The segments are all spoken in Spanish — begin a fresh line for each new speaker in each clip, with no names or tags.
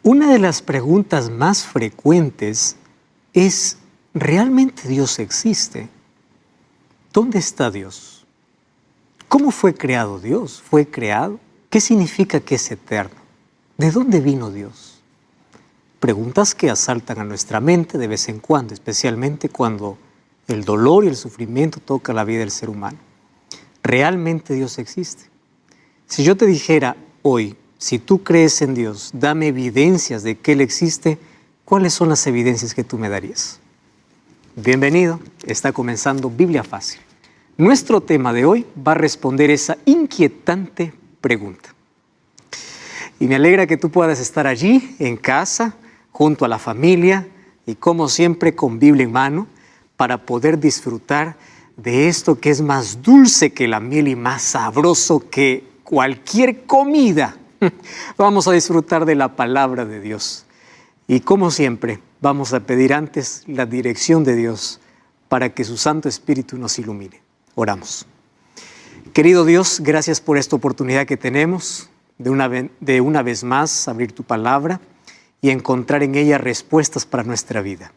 Una de las preguntas más frecuentes es, ¿realmente Dios existe? ¿Dónde está Dios? ¿Cómo fue creado Dios? ¿Fue creado? ¿Qué significa que es eterno? ¿De dónde vino Dios? Preguntas que asaltan a nuestra mente de vez en cuando, especialmente cuando el dolor y el sufrimiento toca la vida del ser humano. ¿Realmente Dios existe? Si yo te dijera hoy, si tú crees en Dios, dame evidencias de que Él existe, ¿cuáles son las evidencias que tú me darías? Bienvenido, está comenzando Biblia Fácil. Nuestro tema de hoy va a responder esa inquietante pregunta. Y me alegra que tú puedas estar allí, en casa, junto a la familia y como siempre con Biblia en mano, para poder disfrutar de esto que es más dulce que la miel y más sabroso que cualquier comida. Vamos a disfrutar de la palabra de Dios. Y como siempre, vamos a pedir antes la dirección de Dios para que su Santo Espíritu nos ilumine. Oramos. Querido Dios, gracias por esta oportunidad que tenemos de una vez más abrir tu palabra y encontrar en ella respuestas para nuestra vida.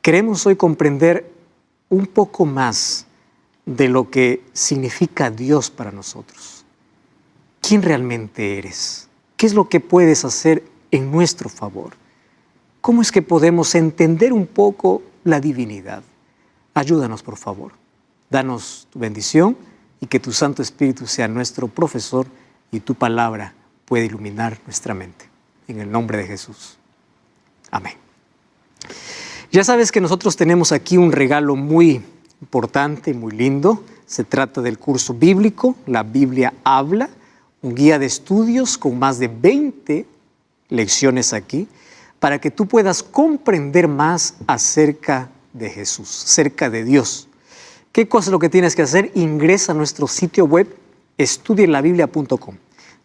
Queremos hoy comprender un poco más de lo que significa Dios para nosotros. ¿Quién realmente eres? ¿Qué es lo que puedes hacer en nuestro favor? ¿Cómo es que podemos entender un poco la divinidad? Ayúdanos, por favor. Danos tu bendición y que tu Santo Espíritu sea nuestro profesor y tu palabra pueda iluminar nuestra mente. En el nombre de Jesús. Amén. Ya sabes que nosotros tenemos aquí un regalo muy importante, muy lindo. Se trata del curso bíblico, La Biblia Habla, un guía de estudios con más de 20 lecciones aquí, para que tú puedas comprender más acerca de Jesús, acerca de Dios. ¿Qué cosa es lo que tienes que hacer? Ingresa a nuestro sitio web, estudielabiblia.com.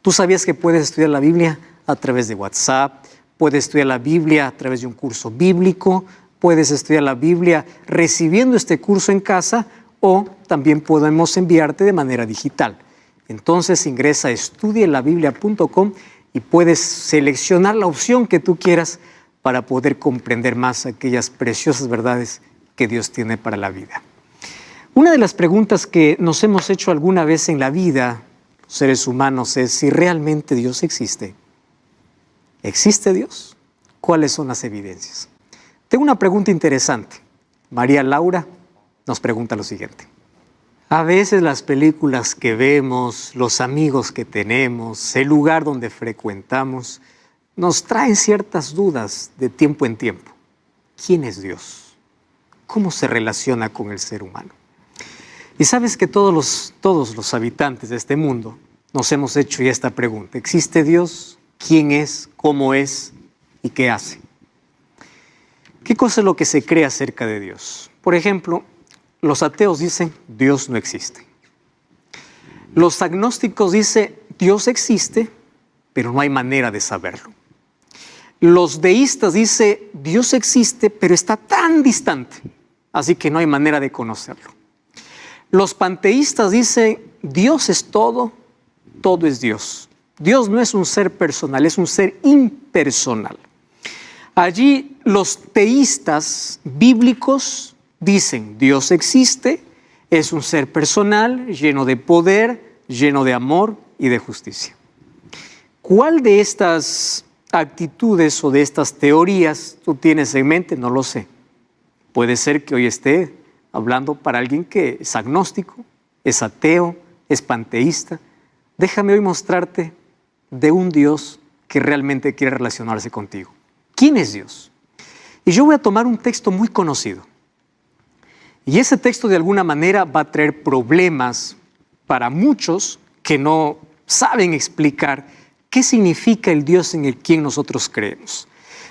¿Tú sabías que puedes estudiar la Biblia a través de WhatsApp? Puedes estudiar la Biblia a través de un curso bíblico, puedes estudiar la Biblia recibiendo este curso en casa o también podemos enviarte de manera digital. Entonces ingresa a estudielabiblia.com y puedes seleccionar la opción que tú quieras para poder comprender más aquellas preciosas verdades que Dios tiene para la vida. Una de las preguntas que nos hemos hecho alguna vez en la vida, los seres humanos, es si realmente Dios existe. ¿Existe Dios? ¿Cuáles son las evidencias? Tengo una pregunta interesante. María Laura nos pregunta lo siguiente. A veces las películas que vemos, los amigos que tenemos, el lugar donde frecuentamos, nos traen ciertas dudas de tiempo en tiempo. ¿Quién es Dios? ¿Cómo se relaciona con el ser humano? Y sabes que todos los habitantes de este mundo nos hemos hecho ya esta pregunta. ¿Existe Dios? ¿Quién es? ¿Cómo es? ¿Y qué hace? ¿Qué cosa es lo que se cree acerca de Dios? Por ejemplo, los ateos dicen Dios no existe. Los agnósticos dicen Dios existe, pero no hay manera de saberlo. Los deístas dicen Dios existe, pero está tan distante, así que no hay manera de conocerlo. Los panteístas dicen Dios es todo, todo es Dios. Dios no es un ser personal, es un ser impersonal. Allí los teístas bíblicos dicen Dios existe, es un ser personal, lleno de poder, lleno de amor y de justicia. ¿Cuál de estas actitudes o de estas teorías tú tienes en mente? No lo sé. Puede ser que hoy esté hablando para alguien que es agnóstico, es ateo, es panteísta. Déjame hoy mostrarte de un Dios que realmente quiere relacionarse contigo. ¿Quién es Dios? Y yo voy a tomar un texto muy conocido. Y ese texto de alguna manera va a traer problemas para muchos que no saben explicar qué significa el Dios en el quien nosotros creemos.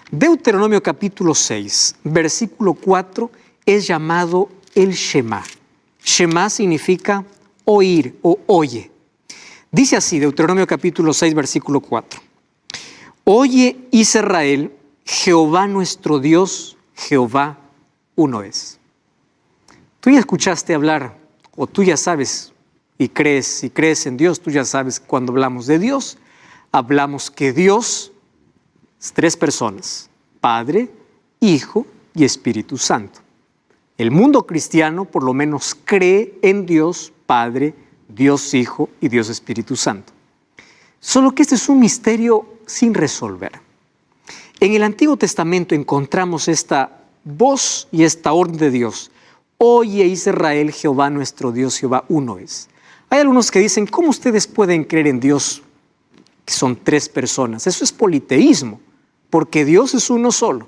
Deuteronomio capítulo 6, versículo 4 es llamado el Shema. Shema significa oír o oye. Dice así, Deuteronomio capítulo 6, versículo 4. Oye, Israel, Jehová nuestro Dios, Jehová uno es. Tú ya escuchaste hablar, o tú ya sabes y crees, si crees en Dios, tú ya sabes cuando hablamos de Dios, hablamos que Dios Tres personas: Padre, Hijo y Espíritu Santo. El mundo cristiano por lo menos cree en Dios Padre, Dios Hijo y Dios Espíritu Santo. Solo que este es un misterio sin resolver. En el Antiguo Testamento encontramos esta voz y esta orden de Dios: Oye Israel, Jehová nuestro Dios, Jehová uno es. Hay algunos que dicen: ¿cómo ustedes pueden creer en Dios que son tres personas? Eso es politeísmo, porque Dios es uno solo.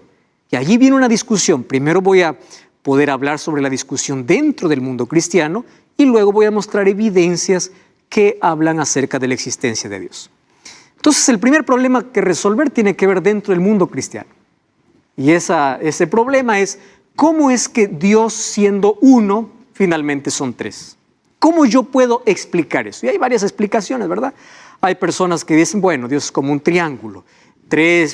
Y allí viene una discusión. Primero voy a poder hablar sobre la discusión dentro del mundo cristiano y luego voy a mostrar evidencias que hablan acerca de la existencia de Dios. Entonces, el primer problema que resolver tiene que ver dentro del mundo cristiano. Y ese problema es: ¿cómo es que Dios, siendo uno, finalmente son tres? ¿Cómo yo puedo explicar eso? Y hay varias explicaciones, ¿verdad? Hay personas que dicen: bueno, Dios es como un triángulo.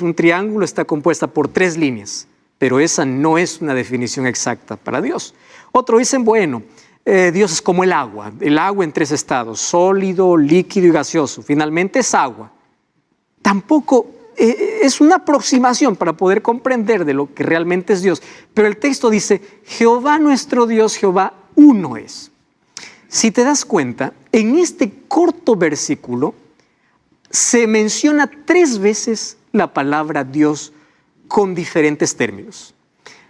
Un triángulo está compuesta por tres líneas, pero esa no es una definición exacta para Dios. Otros dicen: bueno, Dios es como el agua en tres estados: sólido, líquido y gaseoso. Finalmente es agua. Tampoco es una aproximación para poder comprender de lo que realmente es Dios. Pero el texto dice: Jehová nuestro Dios, Jehová uno es. Si te das cuenta, en este corto versículo se menciona 3 veces la palabra Dios con diferentes términos.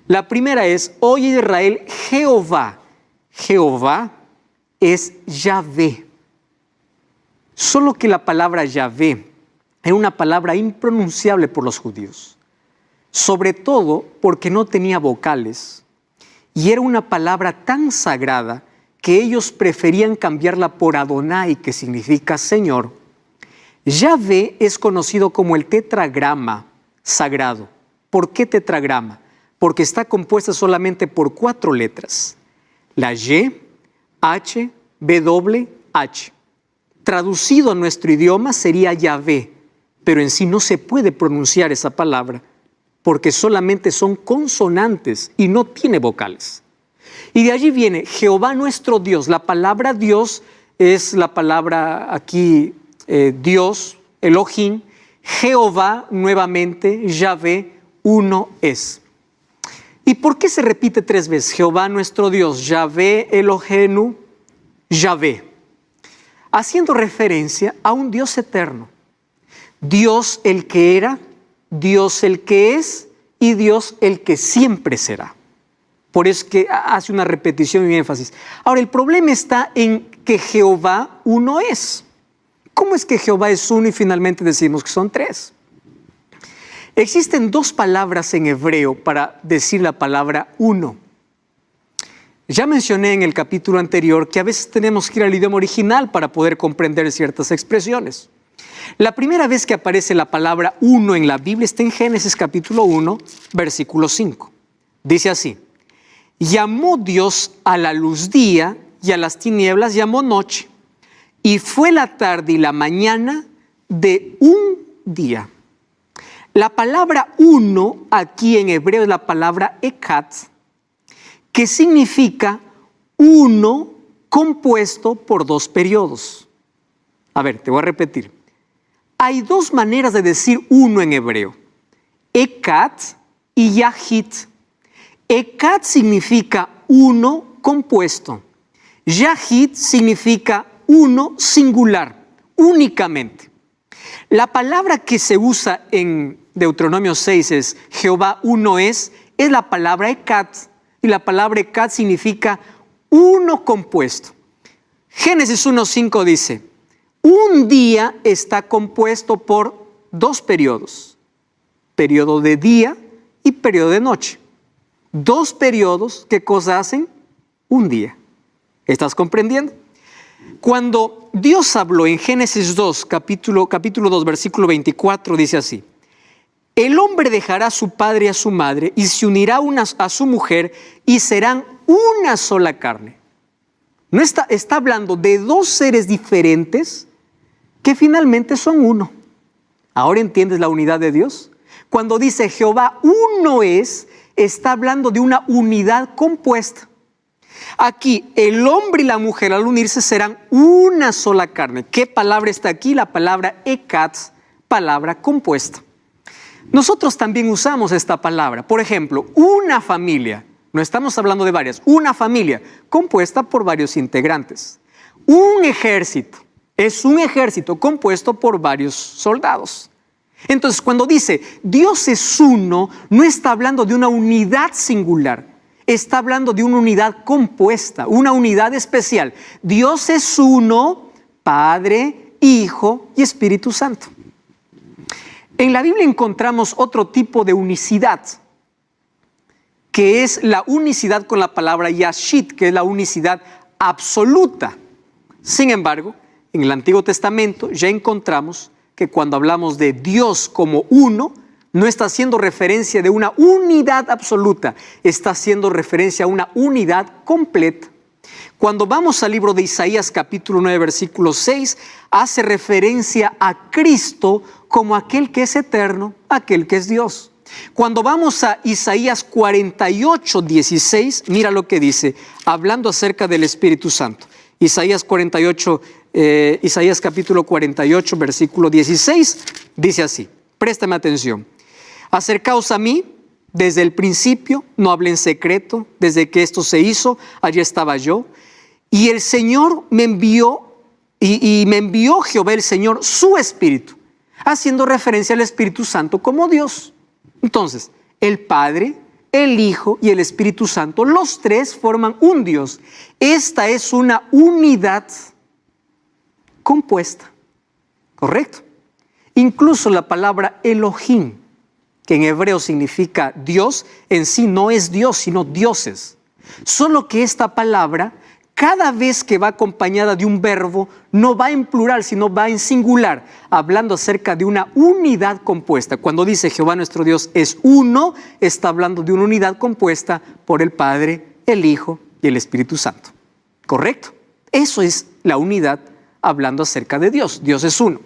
La primera es: Oye Israel, Jehová. Jehová es Yahvé. Solo que la palabra Yahvé era una palabra impronunciable por los judíos, sobre todo porque no tenía vocales y era una palabra tan sagrada que ellos preferían cambiarla por Adonai, que significa Señor. Yahvé es conocido como el tetragrama sagrado. ¿Por qué tetragrama? Porque está compuesta solamente por 4 letras: la Y, H, W, H. Traducido a nuestro idioma sería Yahvé, pero en sí no se puede pronunciar esa palabra porque solamente son consonantes y no tiene vocales. Y de allí viene Jehová nuestro Dios. La palabra Dios es la palabra aquí Dios, Elohim. Jehová, nuevamente, Yahvé, uno es. ¿Y por qué se repite 3 veces? Jehová nuestro Dios, Yahvé, Elohenu, Yahvé. Haciendo referencia a un Dios eterno. Dios el que era, Dios el que es y Dios el que siempre será. Por eso es que hace una repetición y énfasis. Ahora, el problema está en que Jehová uno es. ¿Cómo es que Jehová es uno y finalmente decimos que son 3? Existen 2 palabras en hebreo para decir la palabra uno. Ya mencioné en el capítulo anterior que a veces tenemos que ir al idioma original para poder comprender ciertas expresiones. La primera vez que aparece la palabra uno en la Biblia está en Génesis capítulo 1, versículo 5. Dice así: llamó Dios a la luz día y a las tinieblas llamó noche. Y fue la tarde y la mañana de un día. La palabra uno aquí en hebreo es la palabra ekat, que significa uno compuesto por 2 periodos. A ver, te voy a repetir. Hay 2 maneras de decir uno en hebreo: ekat y yahid. Ekat significa uno compuesto. Yahid significa uno singular, únicamente. La palabra que se usa en Deuteronomio 6 es Jehová uno es la palabra ekat. Y la palabra ekat significa uno compuesto. Génesis 1:5 dice: un día está compuesto por 2 periodos. Periodo de día y periodo de noche. 2 periodos, ¿qué cosa hacen? Un día. ¿Estás comprendiendo? Cuando Dios habló en Génesis 2, capítulo 2, versículo 24, dice así: el hombre dejará a su padre y a su madre y se unirá a su mujer y serán una sola carne. No está hablando de 2 seres diferentes que finalmente son uno. ¿Ahora entiendes la unidad de Dios? Cuando dice Jehová uno es, está hablando de una unidad compuesta. Aquí el hombre y la mujer al unirse serán una sola carne. ¿Qué palabra está aquí? La palabra ekat, palabra compuesta. Nosotros también usamos esta palabra. Por ejemplo, una familia, no estamos hablando de varias, una familia compuesta por varios integrantes. Un ejército es un ejército compuesto por varios soldados. Entonces, cuando dice Dios es uno, no está hablando de una unidad singular, está hablando de una unidad compuesta, una unidad especial. Dios es uno, Padre, Hijo y Espíritu Santo. En la Biblia encontramos otro tipo de unicidad, que es la unicidad con la palabra yashit, que es la unicidad absoluta. Sin embargo, en el Antiguo Testamento ya encontramos que cuando hablamos de Dios como uno, no está haciendo referencia de una unidad absoluta, está haciendo referencia a una unidad completa. Cuando vamos al libro de Isaías capítulo 9 versículo 6, hace referencia a Cristo como aquel que es eterno, aquel que es Dios. Cuando vamos a Isaías 48, 16, mira lo que dice, hablando acerca del Espíritu Santo. Isaías capítulo 48, versículo 16, dice así, préstame atención. Acercaos a mí desde el principio, no hablé en secreto, desde que esto se hizo, allí estaba yo. Y el Señor me envió, y me envió Jehová el Señor su Espíritu, haciendo referencia al Espíritu Santo como Dios. Entonces, el Padre, el Hijo y el Espíritu Santo, los tres forman un Dios. Esta es una unidad compuesta, ¿correcto? Incluso la palabra Elohim, que en hebreo significa Dios, en sí no es Dios, sino dioses. Solo que esta palabra, cada vez que va acompañada de un verbo, no va en plural, sino va en singular, hablando acerca de una unidad compuesta. Cuando dice Jehová nuestro Dios es uno, está hablando de una unidad compuesta por el Padre, el Hijo y el Espíritu Santo. ¿Correcto? Eso es la unidad hablando acerca de Dios. Dios es uno.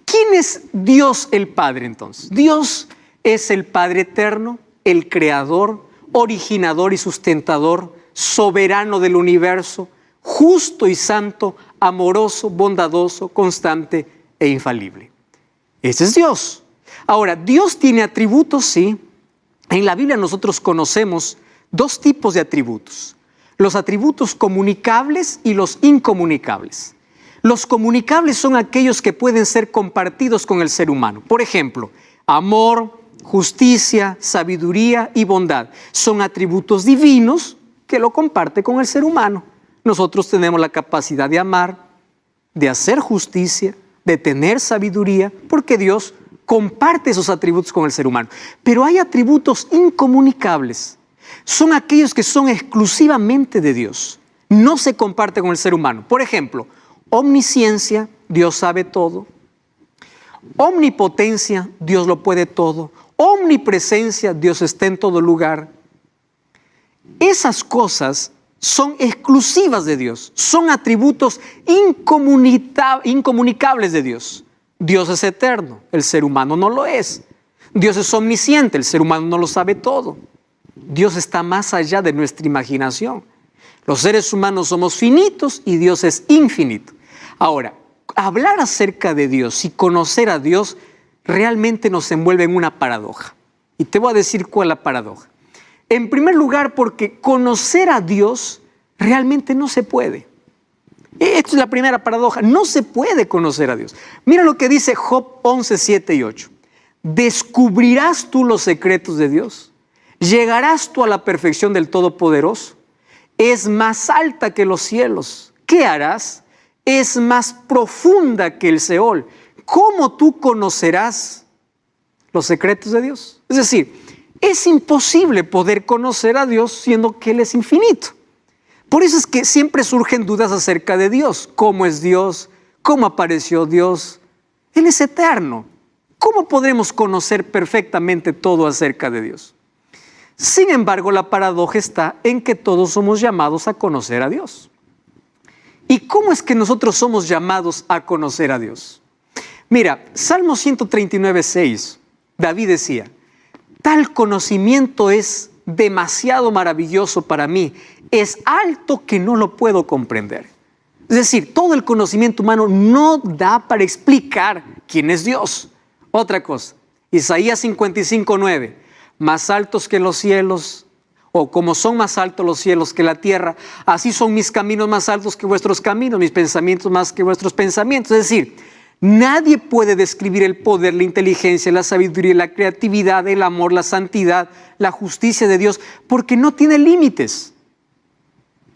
¿Quién es Dios el Padre entonces? Dios es el Padre eterno, el creador, originador y sustentador, soberano del universo, justo y santo, amoroso, bondadoso, constante e infalible. Ese es Dios. Ahora, Dios tiene atributos, sí. En la Biblia nosotros conocemos dos tipos de atributos: los atributos comunicables y los incomunicables. Los comunicables son aquellos que pueden ser compartidos con el ser humano. Por ejemplo, amor, justicia, sabiduría y bondad. Son atributos divinos que lo comparte con el ser humano. Nosotros tenemos la capacidad de amar, de hacer justicia, de tener sabiduría, porque Dios comparte esos atributos con el ser humano. Pero hay atributos incomunicables. Son aquellos que son exclusivamente de Dios. No se comparte con el ser humano. Por ejemplo, omnisciencia, Dios sabe todo. Omnipotencia, Dios lo puede todo. Omnipresencia, Dios está en todo lugar. Esas cosas son exclusivas de Dios, son atributos incomunicables de Dios. Dios es eterno, el ser humano no lo es. Dios es omnisciente, el ser humano no lo sabe todo. Dios está más allá de nuestra imaginación. Los seres humanos somos finitos y Dios es infinito. Ahora, hablar acerca de Dios y conocer a Dios realmente nos envuelve en una paradoja. Y te voy a decir cuál es la paradoja. En primer lugar, porque conocer a Dios realmente no se puede. Esta es la primera paradoja. No se puede conocer a Dios. Mira lo que dice Job 11, 7 y 8. ¿Descubrirás tú los secretos de Dios? ¿Llegarás tú a la perfección del Todopoderoso? Es más alta que los cielos. ¿Qué harás? Es más profunda que el Seol. ¿Cómo tú conocerás los secretos de Dios? Es decir, es imposible poder conocer a Dios siendo que Él es infinito. Por eso es que siempre surgen dudas acerca de Dios. ¿Cómo es Dios? ¿Cómo apareció Dios? Él es eterno. ¿Cómo podremos conocer perfectamente todo acerca de Dios? Sin embargo, la paradoja está en que todos somos llamados a conocer a Dios. ¿Y cómo es que nosotros somos llamados a conocer a Dios? Mira, Salmo 139, 6, David decía: tal conocimiento es demasiado maravilloso para mí, es alto que no lo puedo comprender. Es decir, todo el conocimiento humano no da para explicar quién es Dios. Otra cosa, Isaías 55:9, más altos que los cielos, o como son más altos los cielos que la tierra, así son mis caminos más altos que vuestros caminos, mis pensamientos más que vuestros pensamientos. Es decir, nadie puede describir el poder, la inteligencia, la sabiduría, la creatividad, el amor, la santidad, la justicia de Dios, porque no tiene límites.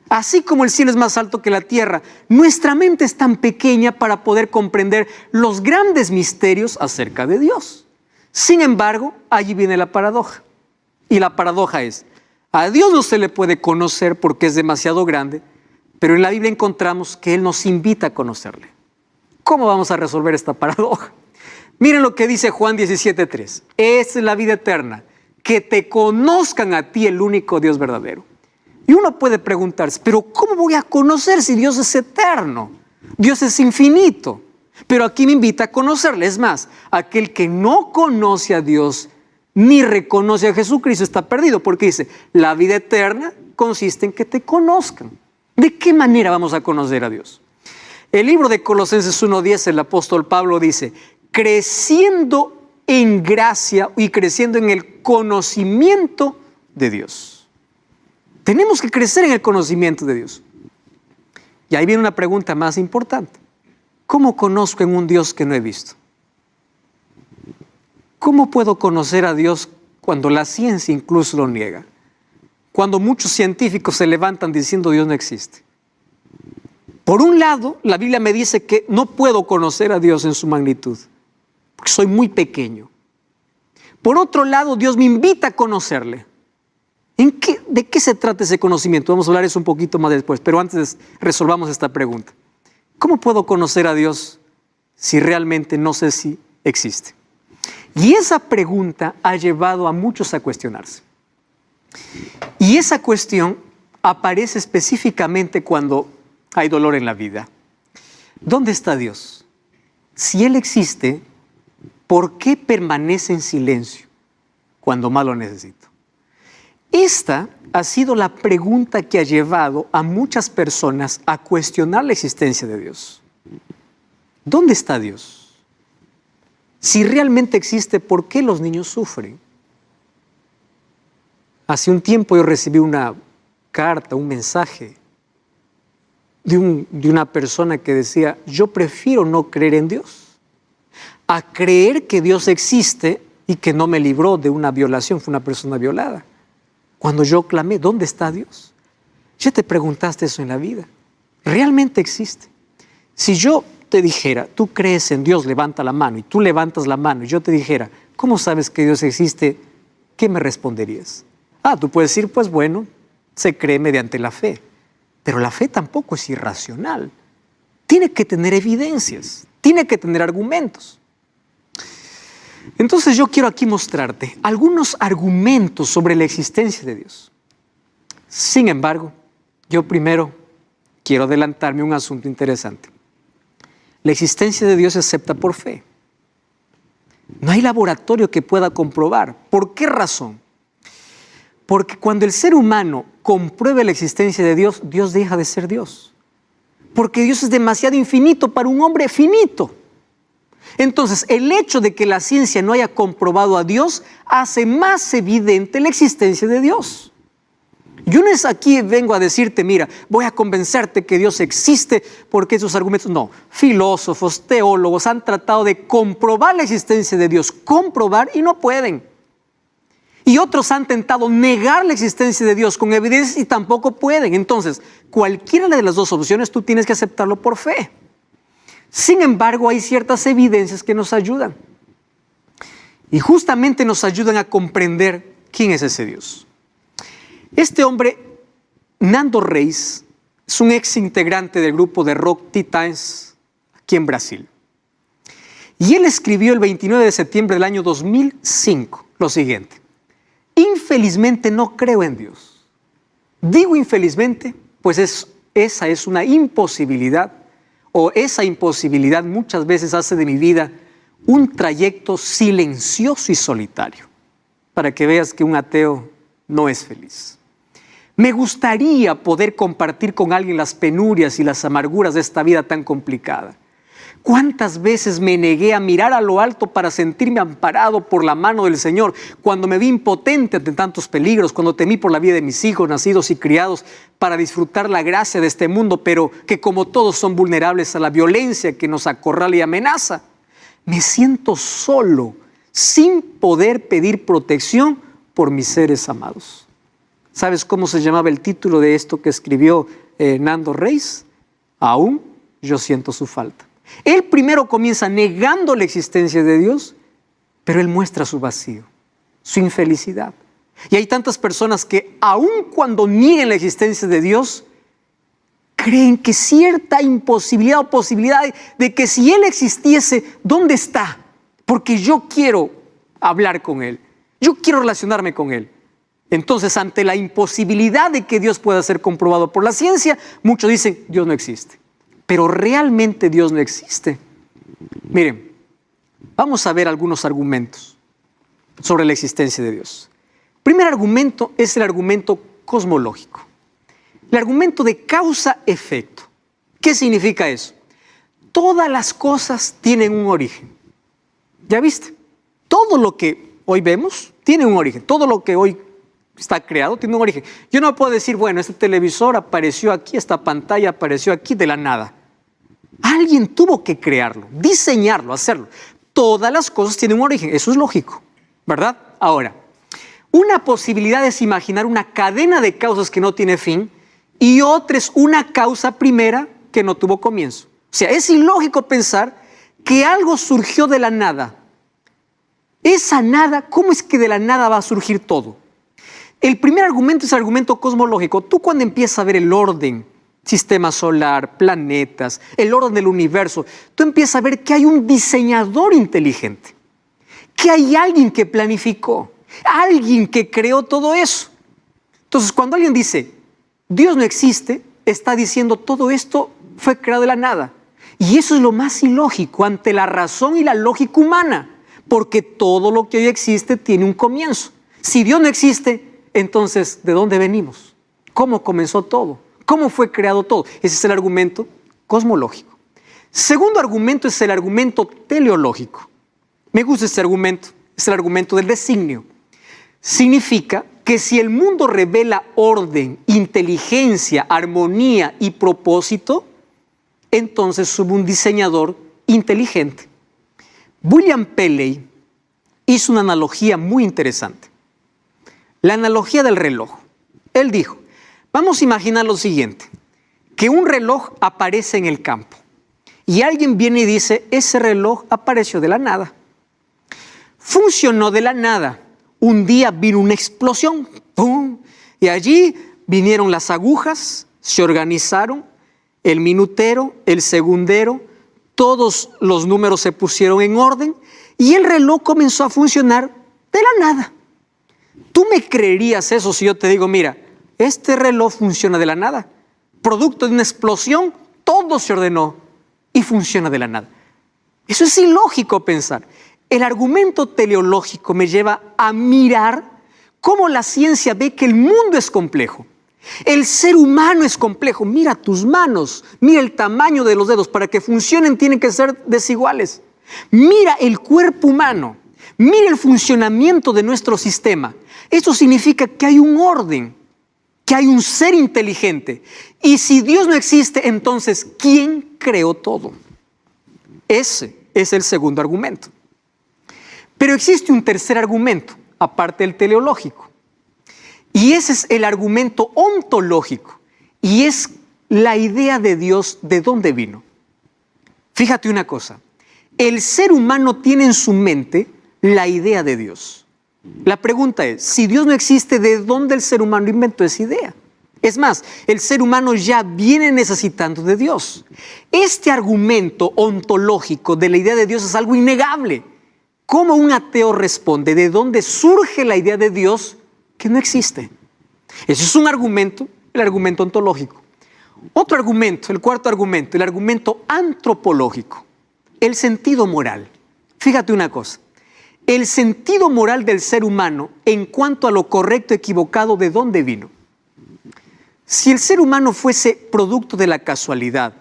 Así como el cielo es más alto que la tierra, nuestra mente es tan pequeña para poder comprender los grandes misterios acerca de Dios. Sin embargo, allí viene la paradoja. Y la paradoja es, a Dios no se le puede conocer porque es demasiado grande, pero en la Biblia encontramos que Él nos invita a conocerle. ¿Cómo vamos a resolver esta paradoja? Miren lo que dice Juan 17:3. Esta es la vida eterna, que te conozcan a ti, el único Dios verdadero. Y uno puede preguntarse, pero ¿cómo voy a conocer si Dios es eterno? Dios es infinito. Pero aquí me invita a conocerle. Es más, aquel que no conoce a Dios ni reconoce a Jesucristo está perdido, porque dice, la vida eterna consiste en que te conozcan. ¿De qué manera vamos a conocer a Dios? El libro de Colosenses 1:10, el apóstol Pablo dice, creciendo en gracia y creciendo en el conocimiento de Dios. Tenemos que crecer en el conocimiento de Dios. Y ahí viene una pregunta más importante. ¿Cómo conozco en un Dios que no he visto? ¿Cómo puedo conocer a Dios cuando la ciencia incluso lo niega? Cuando muchos científicos se levantan diciendo Dios no existe. Por un lado, la Biblia me dice que no puedo conocer a Dios en su magnitud, porque soy muy pequeño. Por otro lado, Dios me invita a conocerle. ¿De qué se trata ese conocimiento? Vamos a hablar eso un poquito más después, pero antes resolvamos esta pregunta. ¿Cómo puedo conocer a Dios si realmente no sé si existe? Y esa pregunta ha llevado a muchos a cuestionarse. Y esa cuestión aparece específicamente cuando hay dolor en la vida. ¿Dónde está Dios? Si Él existe, ¿por qué permanece en silencio cuando más lo necesito? Esta ha sido la pregunta que ha llevado a muchas personas a cuestionar la existencia de Dios. ¿Dónde está Dios? Si realmente existe, ¿por qué los niños sufren? Hace un tiempo yo recibí una carta, un mensaje de una persona que decía, yo prefiero no creer en Dios a creer que Dios existe y que no me libró de una violación, fue una persona violada. Cuando yo clamé, ¿dónde está Dios? Ya te preguntaste eso en la vida. ¿Realmente existe? Si yo te dijera, tú crees en Dios, levanta la mano, y tú levantas la mano, y yo te dijera, ¿cómo sabes que Dios existe? ¿Qué me responderías? Tú puedes decir, pues bueno, se cree mediante la fe. Pero la fe tampoco es irracional. Tiene que tener evidencias, tiene que tener argumentos. Entonces yo quiero aquí mostrarte algunos argumentos sobre la existencia de Dios. Sin embargo, yo primero quiero adelantarme un asunto interesante. La existencia de Dios se acepta por fe. No hay laboratorio que pueda comprobar. ¿Por qué razón? Porque cuando el ser humano compruebe la existencia de Dios, Dios deja de ser Dios. Porque Dios es demasiado infinito para un hombre finito. Entonces, el hecho de que la ciencia no haya comprobado a Dios hace más evidente la existencia de Dios. Yo no es aquí vengo a decirte, mira, voy a convencerte que Dios existe porque esos argumentos, no. Filósofos, teólogos han tratado de comprobar la existencia de Dios, comprobar y no pueden. Y otros han tentado negar la existencia de Dios con evidencias y tampoco pueden. Entonces, cualquiera de las dos opciones tú tienes que aceptarlo por fe. Sin embargo, hay ciertas evidencias que nos ayudan. Y justamente nos ayudan a comprender quién es ese Dios. Este hombre, Nando Reis, es un ex integrante del grupo de rock Titãs aquí en Brasil. Y él escribió el 29 de septiembre del año 2005 lo siguiente. Infelizmente no creo en Dios. Digo infelizmente, pues esa es una imposibilidad, o esa imposibilidad muchas veces hace de mi vida un trayecto silencioso y solitario, para que veas que un ateo no es feliz. Me gustaría poder compartir con alguien las penurias y las amarguras de esta vida tan complicada. ¿Cuántas veces me negué a mirar a lo alto para sentirme amparado por la mano del Señor? Cuando me vi impotente ante tantos peligros, cuando temí por la vida de mis hijos, nacidos y criados, para disfrutar la gracia de este mundo, pero que como todos son vulnerables a la violencia que nos acorrala y amenaza. Me siento solo, sin poder pedir protección por mis seres amados. ¿Sabes cómo se llamaba el título de esto que escribió Nando Reis? Aún yo siento su falta. Él primero comienza negando la existencia de Dios, pero él muestra su vacío, su infelicidad. Y hay tantas personas que aun cuando nieguen la existencia de Dios, creen que cierta imposibilidad o posibilidad de que si Él existiese, ¿dónde está? Porque yo quiero hablar con Él, yo quiero relacionarme con Él. Entonces, ante la imposibilidad de que Dios pueda ser comprobado por la ciencia, muchos dicen, Dios no existe. Pero realmente Dios no existe. Miren, vamos a ver algunos argumentos sobre la existencia de Dios. El primer argumento es el argumento cosmológico. El argumento de causa-efecto. ¿Qué significa eso? Todas las cosas tienen un origen. ¿Ya viste? Todo lo que hoy vemos tiene un origen. Todo lo que hoy está creado tiene un origen. Yo no puedo decir, bueno, este televisor apareció aquí, esta pantalla apareció aquí de la nada. Alguien tuvo que crearlo, diseñarlo, hacerlo. Todas las cosas tienen un origen, eso es lógico, ¿verdad? Ahora, una posibilidad es imaginar una cadena de causas que no tiene fin y otra es una causa primera que no tuvo comienzo. O sea, es ilógico pensar que algo surgió de la nada. Esa nada, ¿cómo es que de la nada va a surgir todo? El primer argumento es el argumento cosmológico. Tú cuando empiezas a ver el orden, sistema solar, planetas, el orden del universo, tú empiezas a ver que hay un diseñador inteligente, que hay alguien que planificó, alguien que creó todo eso. Entonces, cuando alguien dice, Dios no existe, está diciendo todo esto fue creado de la nada. Y eso es lo más ilógico ante la razón y la lógica humana, porque todo lo que hoy existe tiene un comienzo. Si Dios no existe, entonces, ¿de dónde venimos? ¿Cómo comenzó todo? ¿Cómo fue creado todo? Ese es el argumento cosmológico. Segundo argumento es el argumento teleológico. Me gusta este argumento, es el argumento del designio. Significa que si el mundo revela orden, inteligencia, armonía y propósito, entonces hubo un diseñador inteligente. William Paley hizo una analogía muy interesante. La analogía del reloj. Él dijo, vamos a imaginar lo siguiente, que un reloj aparece en el campo y alguien viene y dice, ese reloj apareció de la nada. Funcionó de la nada. Un día vino una explosión, ¡pum! Y allí vinieron las agujas, se organizaron, el minutero, el segundero, todos los números se pusieron en orden y el reloj comenzó a funcionar de la nada. ¿Tú me creerías eso si yo te digo, mira, este reloj funciona de la nada? Producto de una explosión, todo se ordenó y funciona de la nada. Eso es ilógico pensar. El argumento teleológico me lleva a mirar cómo la ciencia ve que el mundo es complejo. El ser humano es complejo. Mira tus manos, mira el tamaño de los dedos. Para que funcionen tienen que ser desiguales. Mira el cuerpo humano, mira el funcionamiento de nuestro sistema. Eso significa que hay un orden, que hay un ser inteligente. Y si Dios no existe, entonces, ¿quién creó todo? Ese es el segundo argumento. Pero existe un tercer argumento, aparte del teleológico. Y ese es el argumento ontológico. Y es la idea de Dios, ¿de dónde vino? Fíjate una cosa. El ser humano tiene en su mente la idea de Dios. La pregunta es, si Dios no existe, ¿de dónde el ser humano inventó esa idea? Es más, el ser humano ya viene necesitando de Dios. Este argumento ontológico de la idea de Dios es algo innegable. ¿Cómo un ateo responde? ¿De dónde surge la idea de Dios que no existe? Ese es un argumento, el argumento ontológico. Otro argumento, el cuarto argumento, el argumento antropológico, el sentido moral. Fíjate una cosa, el sentido moral del ser humano en cuanto a lo correcto o equivocado, ¿de dónde vino? Si el ser humano fuese producto de la casualidad,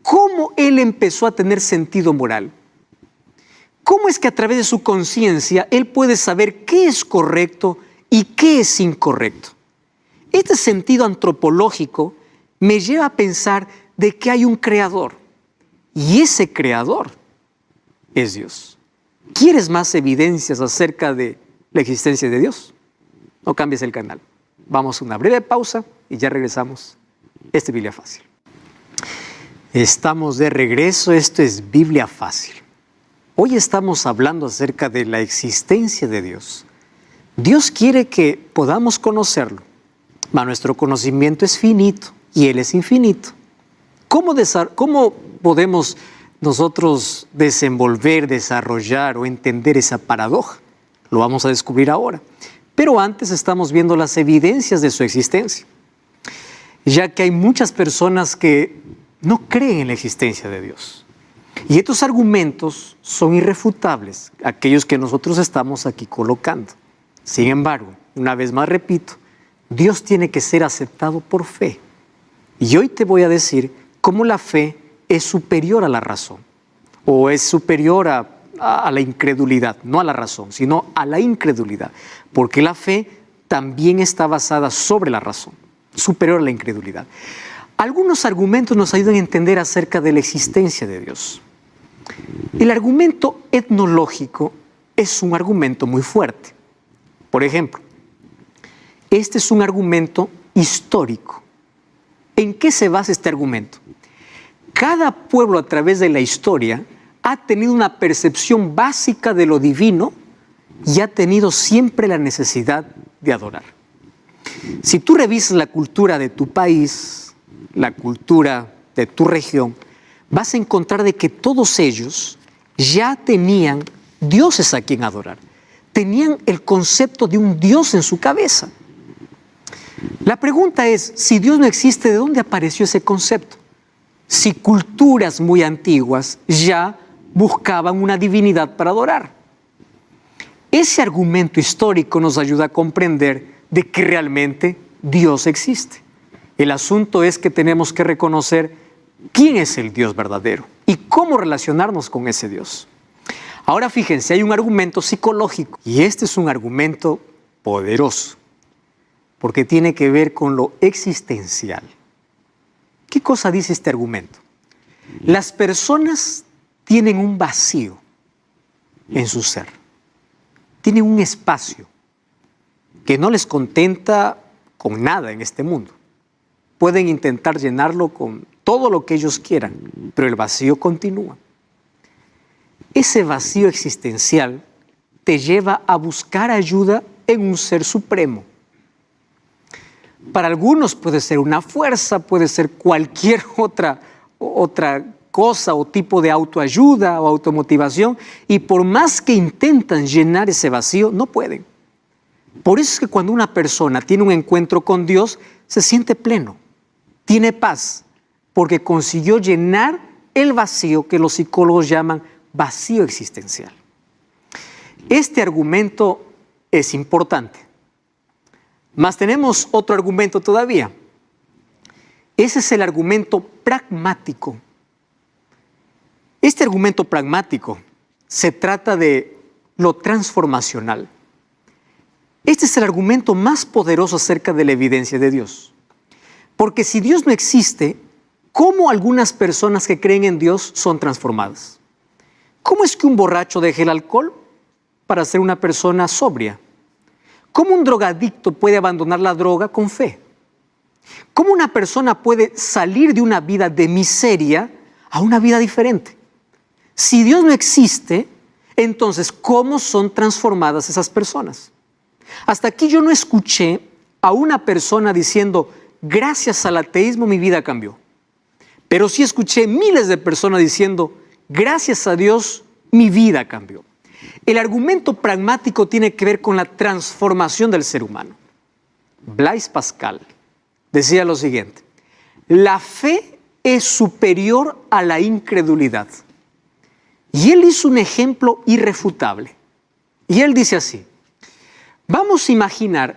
¿Cómo él empezó a tener sentido moral? ¿Cómo es que a través de su conciencia él puede saber qué es correcto y qué es incorrecto? Este sentido antropológico me lleva a pensar de que hay un creador y ese creador es Dios. ¿Quieres más evidencias acerca de la existencia de Dios? No cambies el canal. Vamos a una breve pausa y ya regresamos. Esto es Biblia Fácil. Estamos de regreso. Esto es Biblia Fácil. Hoy estamos hablando acerca de la existencia de Dios. Dios quiere que podamos conocerlo, mas nuestro conocimiento es finito y Él es infinito. ¿Cómo podemos nosotros desenvolver, desarrollar o entender esa paradoja? Lo vamos a descubrir ahora. Pero antes estamos viendo las evidencias de su existencia, ya que hay muchas personas que no creen en la existencia de Dios. Y estos argumentos son irrefutables, aquellos que nosotros estamos aquí colocando. Sin embargo, una vez más repito, Dios tiene que ser aceptado por fe. Y hoy te voy a decir cómo la fe es superior a la razón, o es superior a la incredulidad, no a la razón, sino a la incredulidad, porque la fe también está basada sobre la razón, superior a la incredulidad. Algunos argumentos nos ayudan a entender acerca de la existencia de Dios. El argumento etnológico es un argumento muy fuerte. Por ejemplo, este es un argumento histórico. ¿En qué se basa este argumento? Cada pueblo a través de la historia ha tenido una percepción básica de lo divino y ha tenido siempre la necesidad de adorar. Si tú revisas la cultura de tu país, la cultura de tu región, vas a encontrar de que todos ellos ya tenían dioses a quien adorar. Tenían el concepto de un Dios en su cabeza. La pregunta es, si Dios no existe, ¿de dónde apareció ese concepto? Si culturas muy antiguas ya buscaban una divinidad para adorar. Ese argumento histórico nos ayuda a comprender de que realmente Dios existe. El asunto es que tenemos que reconocer quién es el Dios verdadero y cómo relacionarnos con ese Dios. Ahora fíjense, hay un argumento psicológico y este es un argumento poderoso porque tiene que ver con lo existencial. ¿Qué cosa dice este argumento? Las personas tienen un vacío en su ser, tienen un espacio que no les contenta con nada en este mundo. Pueden intentar llenarlo con todo lo que ellos quieran, pero el vacío continúa. Ese vacío existencial te lleva a buscar ayuda en un ser supremo. Para algunos puede ser una fuerza, puede ser cualquier otra cosa o tipo de autoayuda o automotivación, y por más que intentan llenar ese vacío, no pueden. Por eso es que cuando una persona tiene un encuentro con Dios, se siente pleno, tiene paz, porque consiguió llenar el vacío que los psicólogos llaman vacío existencial. Este argumento es importante. Mas tenemos otro argumento todavía. Ese es el argumento pragmático. Este argumento pragmático se trata de lo transformacional. Este es el argumento más poderoso acerca de la evidencia de Dios. Porque si Dios no existe, ¿cómo algunas personas que creen en Dios son transformadas? ¿Cómo es que un borracho deje el alcohol para ser una persona sobria? ¿Cómo un drogadicto puede abandonar la droga con fe? ¿Cómo una persona puede salir de una vida de miseria a una vida diferente? Si Dios no existe, entonces, ¿cómo son transformadas esas personas? Hasta aquí yo no escuché a una persona diciendo, gracias al ateísmo mi vida cambió. Pero sí escuché miles de personas diciendo, gracias a Dios mi vida cambió. El argumento pragmático tiene que ver con la transformación del ser humano. Blaise Pascal decía lo siguiente: la fe es superior a la incredulidad. Y él hizo un ejemplo irrefutable. Y él dice así: vamos a imaginar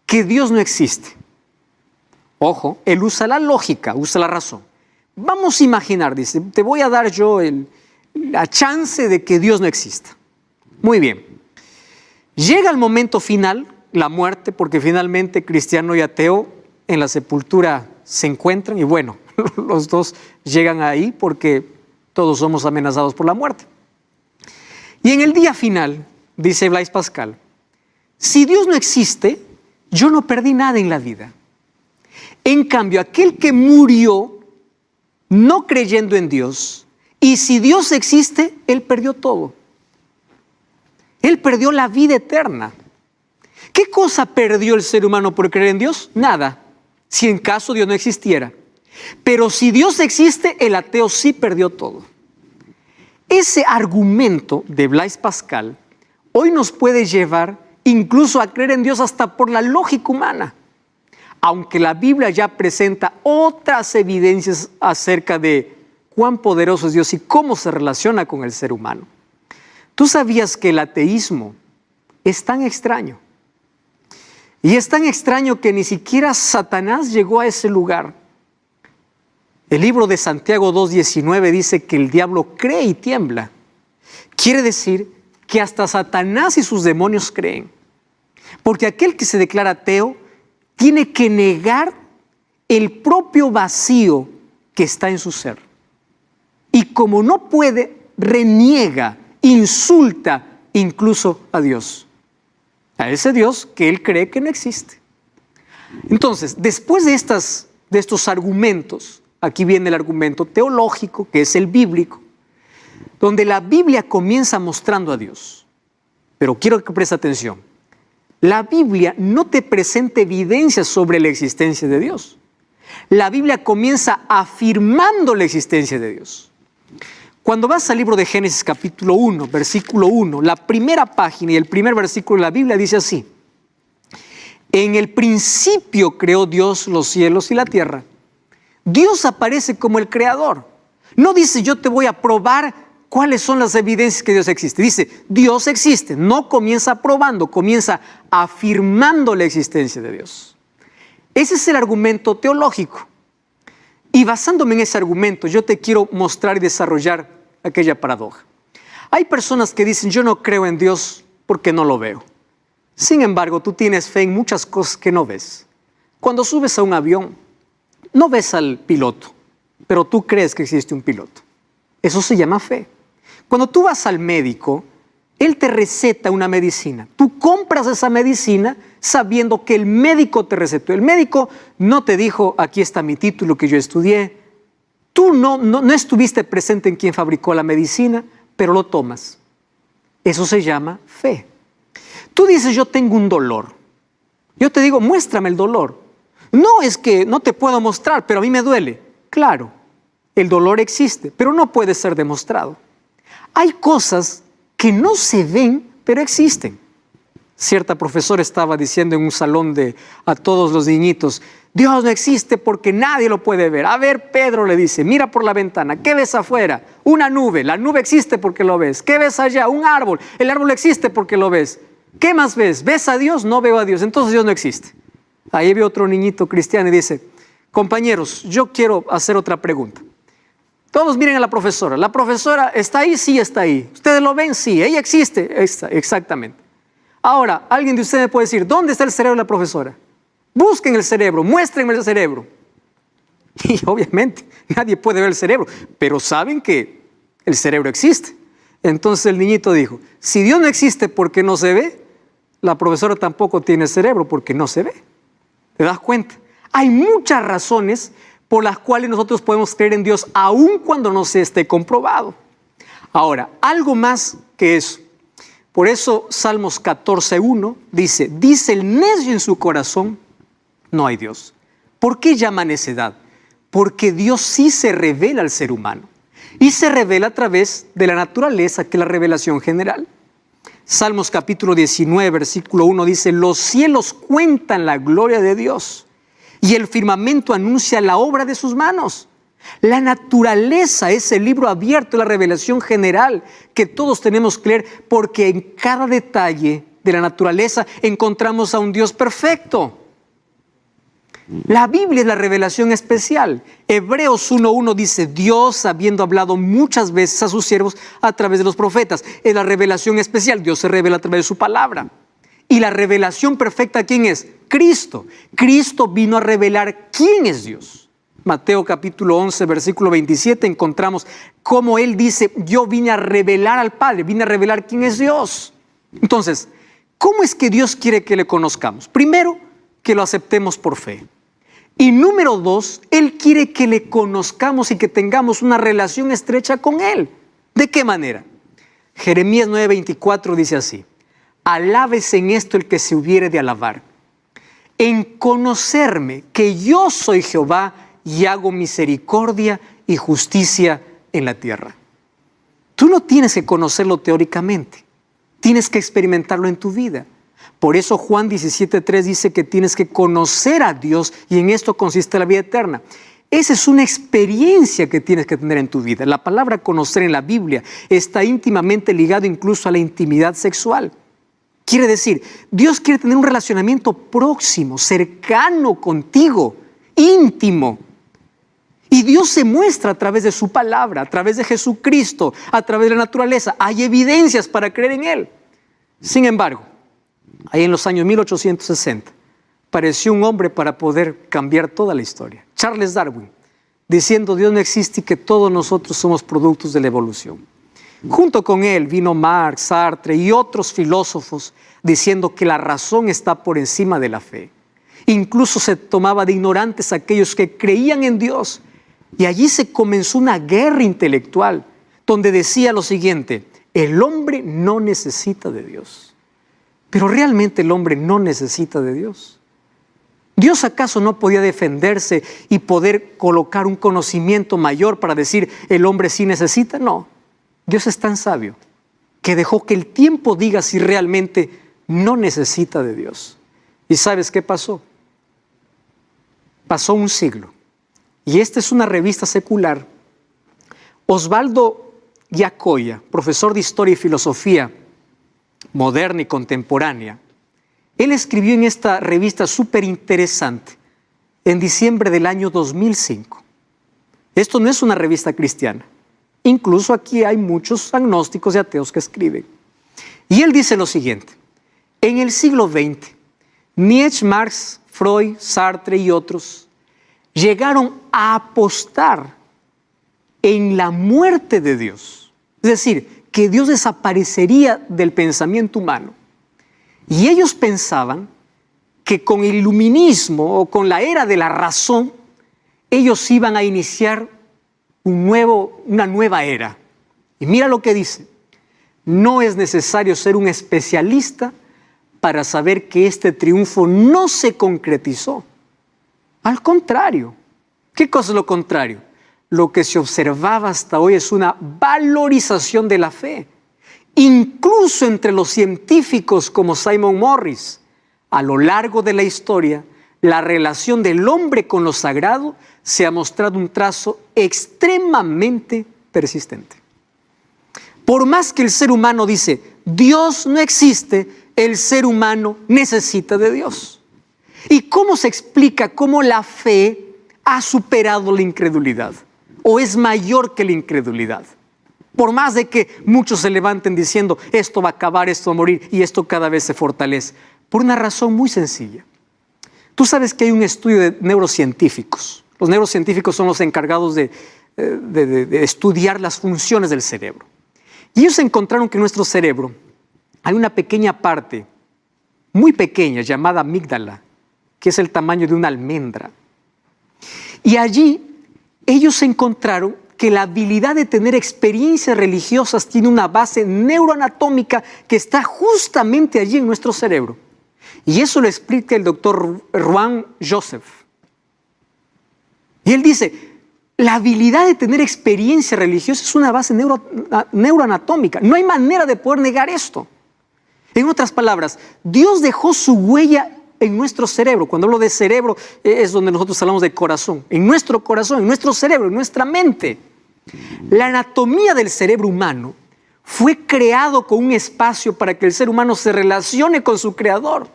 que Dios no existe. Ojo, él usa la lógica, usa la razón. vamos a imaginar, dice, te voy a dar yo la chance de que Dios no exista. Muy bien. Llega el momento final, la muerte, porque finalmente cristiano y ateo en la sepultura se encuentran y bueno, los dos llegan ahí porque todos somos amenazados por la muerte. Y en el día final, dice Blaise Pascal, si Dios no existe, yo no perdí nada en la vida. En cambio, aquel que murió no creyendo en Dios, y si Dios existe, él perdió todo. Él perdió la vida eterna. ¿Qué cosa perdió el ser humano por creer en Dios? Nada, si en caso Dios no existiera. Pero si Dios existe, el ateo sí perdió todo. Ese argumento de Blaise Pascal hoy nos puede llevar incluso a creer en Dios hasta por la lógica humana. Aunque la Biblia ya presenta otras evidencias acerca de cuán poderoso es Dios y cómo se relaciona con el ser humano. ¿Tú sabías que el ateísmo es tan extraño? Y es tan extraño que ni siquiera Satanás llegó a ese lugar. El libro de Santiago 2:19 dice que el diablo cree y tiembla. Quiere decir que hasta Satanás y sus demonios creen. Porque aquel que se declara ateo tiene que negar el propio vacío que está en su ser. Y como no puede, reniega, insulta incluso a Dios. A ese Dios que él cree que no existe. Entonces, después de estos argumentos, aquí viene el argumento teológico, que es el bíblico, donde la Biblia comienza mostrando a Dios. Pero quiero que prestes atención. La Biblia no te presenta evidencias sobre la existencia de Dios. La Biblia comienza afirmando la existencia de Dios. Cuando vas al libro de Génesis capítulo 1, versículo 1, la primera página y el primer versículo de la Biblia dice así: en el principio creó Dios los cielos y la tierra. Dios aparece como el creador. No dice yo te voy a probar cuáles son las evidencias que Dios existe. Dice Dios existe. No comienza probando, comienza afirmando la existencia de Dios. Ese es el argumento teológico. Y basándome en ese argumento, yo te quiero mostrar y desarrollar aquella paradoja. Hay personas que dicen, yo no creo en Dios porque no lo veo. Sin embargo, tú tienes fe en muchas cosas que no ves. Cuando subes a un avión, no ves al piloto, pero tú crees que existe un piloto. Eso se llama fe. Cuando tú vas al médico, él te receta una medicina. Tú compras esa medicina sabiendo que el médico te recetó. El médico no te dijo, aquí está mi título que yo estudié. Tú no estuviste presente en quien fabricó la medicina, pero lo tomas. Eso se llama fe. Tú dices, yo tengo un dolor. Yo te digo, muéstrame el dolor. No, es que no te puedo mostrar, pero a mí me duele. Claro, el dolor existe, pero no puede ser demostrado. Hay cosas que no se ven, pero existen. Cierta profesora estaba diciendo en un salón a todos los niñitos, Dios no existe porque nadie lo puede ver. A ver, Pedro le dice, mira por la ventana, ¿qué ves afuera? Una nube, la nube existe porque lo ves. ¿Qué ves allá? Un árbol, el árbol existe porque lo ves. ¿Qué más ves? ¿Ves a Dios? No veo a Dios, entonces Dios no existe. Ahí ve otro niñito cristiano y dice, compañeros, yo quiero hacer otra pregunta. Todos miren a la profesora ¿está ahí? Sí, está ahí. ¿Ustedes lo ven? Sí, ella existe, exactamente. Ahora, alguien de ustedes puede decir, ¿dónde está el cerebro de la profesora? Busquen el cerebro, muéstrenme el cerebro. Y obviamente nadie puede ver el cerebro, pero saben que el cerebro existe. Entonces el niñito dijo, si Dios no existe porque no se ve, la profesora tampoco tiene cerebro porque no se ve. ¿Te das cuenta? Hay muchas razones por las cuales nosotros podemos creer en Dios aun cuando no se esté comprobado. Ahora, algo más que eso. Por eso Salmos 14:1 dice el necio en su corazón, no hay Dios. ¿Por qué llama necedad? Porque Dios sí se revela al ser humano. Y se revela a través de la naturaleza, que es la revelación general. Salmos capítulo 19, versículo 1 dice, los cielos cuentan la gloria de Dios y el firmamento anuncia la obra de sus manos. La naturaleza es el libro abierto, la revelación general que todos tenemos que leer, porque en cada detalle de la naturaleza encontramos a un Dios perfecto. La Biblia es la revelación especial. Hebreos 1:1 dice, Dios, habiendo hablado muchas veces a sus siervos a través de los profetas, es la revelación especial. Dios se revela a través de su palabra. Y la revelación perfecta, ¿quién es? Cristo. Cristo vino a revelar quién es Dios. Mateo capítulo 11, versículo 27, encontramos cómo Él dice, yo vine a revelar al Padre, vine a revelar quién es Dios. Entonces, ¿cómo es que Dios quiere que le conozcamos? Primero, que lo aceptemos por fe. Y número 2, Él quiere que le conozcamos y que tengamos una relación estrecha con Él. ¿De qué manera? Jeremías 9:24 dice así, alábese en esto el que se hubiere de alabar, en conocerme que yo soy Jehová y hago misericordia y justicia en la tierra. Tú no tienes que conocerlo teóricamente, tienes que experimentarlo en tu vida. Por eso Juan 17:3 dice que tienes que conocer a Dios y en esto consiste la vida eterna. Esa es una experiencia que tienes que tener en tu vida. La palabra conocer en la Biblia está íntimamente ligado incluso a la intimidad sexual. Quiere decir, Dios quiere tener un relacionamiento próximo, cercano contigo, íntimo. Y Dios se muestra a través de su palabra, a través de Jesucristo, a través de la naturaleza. Hay evidencias para creer en Él. Sin embargo, ahí en los años 1860, apareció un hombre para poder cambiar toda la historia. Charles Darwin, diciendo Dios no existe y que todos nosotros somos productos de la evolución. Junto con él vino Marx, Sartre y otros filósofos diciendo que la razón está por encima de la fe. Incluso se tomaba de ignorantes aquellos que creían en Dios. Y allí se comenzó una guerra intelectual donde decía lo siguiente, el hombre no necesita de Dios. Pero realmente el hombre no necesita de Dios. ¿Dios acaso no podía defenderse y poder colocar un conocimiento mayor para decir el hombre sí necesita? No, Dios es tan sabio que dejó que el tiempo diga si realmente no necesita de Dios. ¿Y sabes qué pasó? Pasó un siglo y esta es una revista secular. Osvaldo Giacoya, profesor de Historia y Filosofía moderna y contemporánea, él escribió en esta revista súper interesante en diciembre del año 2005. Esto no es una revista cristiana. Incluso aquí hay muchos agnósticos y ateos que escriben. Y él dice lo siguiente. En el siglo XX, Nietzsche, Marx, Freud, Sartre y otros llegaron a apostar en la muerte de Dios. Es decir, que Dios desaparecería del pensamiento humano. Y ellos pensaban que con el iluminismo o con la era de la razón, ellos iban a iniciar una nueva era. Y mira lo que dice. No es necesario ser un especialista para saber que este triunfo no se concretizó. Al contrario. ¿Qué cosa es lo contrario? Lo que se observaba hasta hoy es una valorización de la fe. Incluso entre los científicos como Simon Morris, a lo largo de la historia, la relación del hombre con lo sagrado se ha mostrado un trazo extremadamente persistente. Por más que el ser humano dice, Dios no existe, el ser humano necesita de Dios. ¿Y cómo se explica cómo la fe ha superado la incredulidad? ¿O es mayor que la incredulidad? Por más de que muchos se levanten diciendo, esto va a acabar, esto va a morir, y esto cada vez se fortalece. Por una razón muy sencilla. Tú sabes que hay un estudio de neurocientíficos. Los neurocientíficos son los encargados de estudiar las funciones del cerebro. Y ellos encontraron que en nuestro cerebro hay una pequeña parte, muy pequeña, llamada amígdala, que es el tamaño de una almendra. Y allí ellos encontraron que la habilidad de tener experiencias religiosas tiene una base neuroanatómica que está justamente allí en nuestro cerebro. Y eso lo explica el doctor Juan Joseph. Y él dice, la habilidad de tener experiencias religiosas es una base neuroanatómica. No hay manera de poder negar esto. En otras palabras, Dios dejó su huella en nuestro cerebro. Cuando hablo de cerebro es donde nosotros hablamos de corazón. En nuestro corazón, en nuestro cerebro, en nuestra mente. La anatomía del cerebro humano fue creado con un espacio para que el ser humano se relacione con su creador.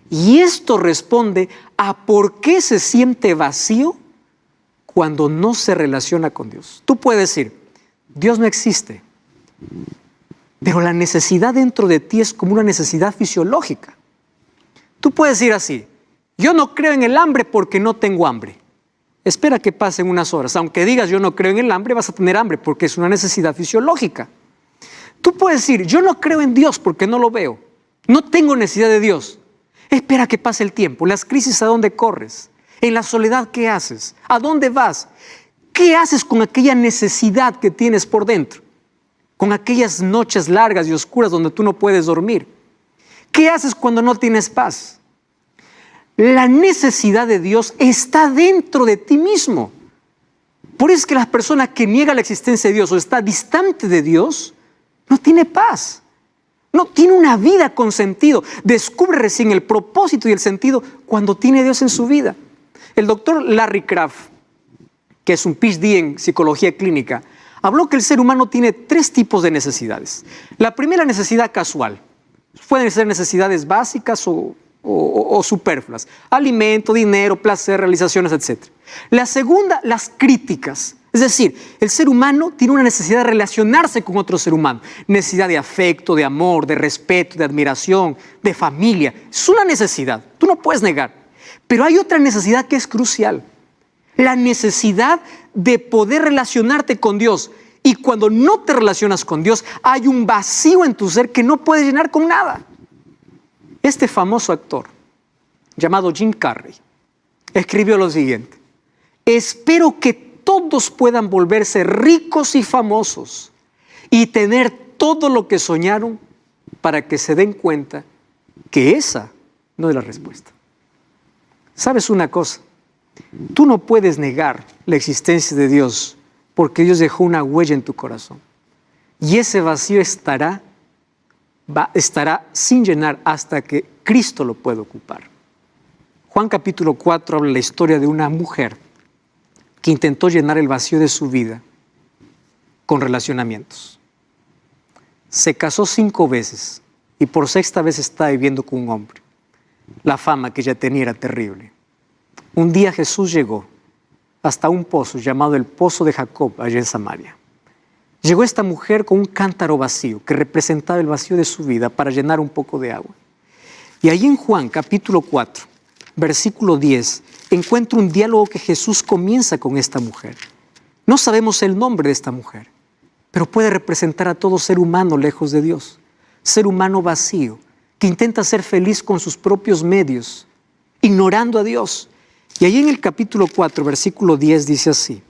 Y esto responde a por qué se siente vacío cuando no se relaciona con Dios. Tú puedes decir, Dios no existe, pero la necesidad dentro de ti es como una necesidad fisiológica. Tú puedes decir así, yo no creo en el hambre porque no tengo hambre. Espera que pasen unas horas. Aunque digas yo no creo en el hambre, vas a tener hambre porque es una necesidad fisiológica. Tú puedes decir, yo no creo en Dios porque no lo veo. No tengo necesidad de Dios. Espera que pase el tiempo. Las crisis, ¿a dónde corres? En la soledad, ¿qué haces? ¿A dónde vas? ¿Qué haces con aquella necesidad que tienes por dentro? Con aquellas noches largas y oscuras donde tú no puedes dormir. ¿Qué haces cuando no tienes paz? La necesidad de Dios está dentro de ti mismo. Por eso es que las personas que niegan la existencia de Dios o está distante de Dios, no tiene paz. No tiene una vida con sentido. Descubre recién el propósito y el sentido cuando tiene a Dios en su vida. El doctor Larry Craft, que es un PhD en psicología clínica, habló que el ser humano tiene 3 tipos de necesidades. La primera, necesidad casual. Pueden ser necesidades básicas o superfluas. Alimento, dinero, placer, realizaciones, etc. La segunda, las críticas. Es decir, el ser humano tiene una necesidad de relacionarse con otro ser humano. Necesidad de afecto, de amor, de respeto, de admiración, de familia. Es una necesidad. Tú no puedes negar. Pero hay otra necesidad que es crucial. La necesidad de poder relacionarte con Dios. Y cuando no te relacionas con Dios, hay un vacío en tu ser que no puedes llenar con nada. Este famoso actor, llamado Jim Carrey, escribió lo siguiente: espero que todos puedan volverse ricos y famosos y tener todo lo que soñaron para que se den cuenta que esa no es la respuesta. ¿Sabes una cosa? Tú no puedes negar la existencia de Dios porque Dios dejó una huella en tu corazón. Y ese vacío estará sin llenar hasta que Cristo lo pueda ocupar. Juan capítulo 4 habla de la historia de una mujer que intentó llenar el vacío de su vida con relacionamientos. Se casó 5 veces y por 6ª vez está viviendo con un hombre. La fama que ella tenía era terrible. Un día Jesús llegó hasta un pozo llamado el Pozo de Jacob, allá en Samaria. Llegó esta mujer con un cántaro vacío que representaba el vacío de su vida para llenar un poco de agua. Y ahí en Juan capítulo 4, versículo 10, encuentra un diálogo que Jesús comienza con esta mujer. No sabemos el nombre de esta mujer, pero puede representar a todo ser humano lejos de Dios. Ser humano vacío, que intenta ser feliz con sus propios medios, ignorando a Dios. Y ahí en el capítulo 4, versículo 10 dice así: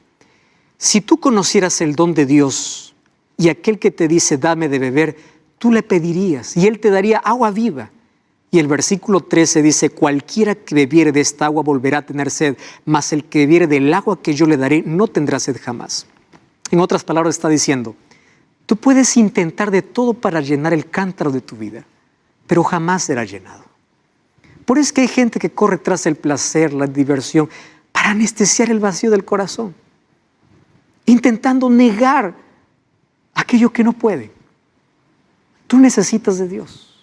si tú conocieras el don de Dios y aquel que te dice dame de beber, tú le pedirías y él te daría agua viva. Y el versículo 13 dice: cualquiera que bebiere de esta agua volverá a tener sed, mas el que bebiere del agua que yo le daré no tendrá sed jamás. En otras palabras está diciendo, tú puedes intentar de todo para llenar el cántaro de tu vida, pero jamás será llenado. Por eso es que hay gente que corre tras el placer, la diversión, para anestesiar el vacío del corazón, intentando negar aquello que no puede. Tú necesitas de Dios.